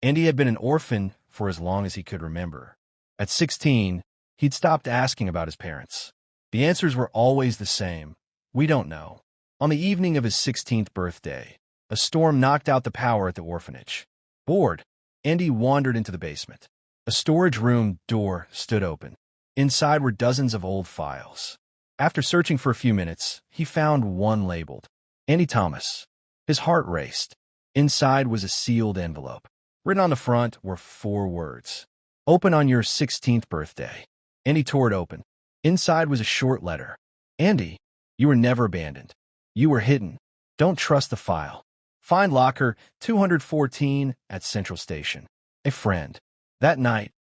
Andy had been an orphan for as long as he could remember. At 16, he'd stopped asking about his parents. The answers were always the same. We don't know. On the evening of his 16th birthday, a storm knocked out the power at the orphanage. Bored, Andy wandered into the basement. A storage room door stood open. Inside were dozens of old files. After searching for a few minutes, he found one labeled Andy Thomas. His heart raced. Inside was a sealed envelope. Written on the front were 4 words. Open on your 16th birthday. Andy tore it open. Inside was a short letter. Andy, you were never abandoned. You were hidden. Don't trust the file. Find locker 214 at Central Station. A friend. That night,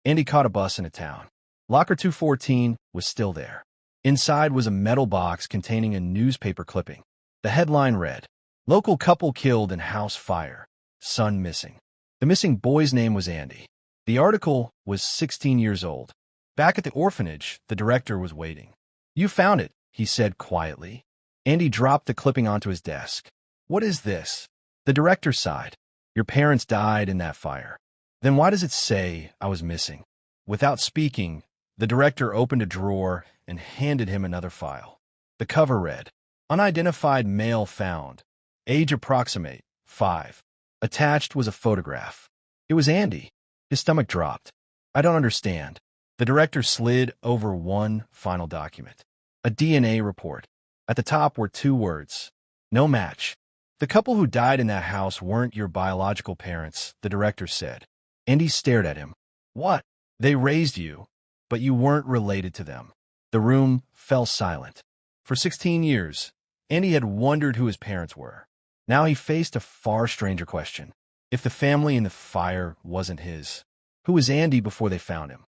Andy caught a bus into town. Locker 214 was still there. Inside was a metal box containing a newspaper clipping. The headline read, Local couple killed in house fire. Son missing. The missing boy's name was Andy. The article was 16 years old. Back at the orphanage, the director was waiting. You found it, he said quietly. Andy dropped the clipping onto his desk. What is this? The director sighed. Your parents died in that fire. Then why does it say I was missing? Without speaking, the director opened a drawer and handed him another file. The cover read, Unidentified male found. Age approximate, 5. Attached was a photograph. It was Andy. His stomach dropped. I don't understand. The director slid over one final document. A DNA report. At the top were 2 words. No match. The couple who died in that house weren't your biological parents, the director said. Andy stared at him. What? They raised you, but you weren't related to them. The room fell silent. For 16 years, Andy had wondered who his parents were. Now he faced a far stranger question. If the family in the fire wasn't his, who was Andy before they found him?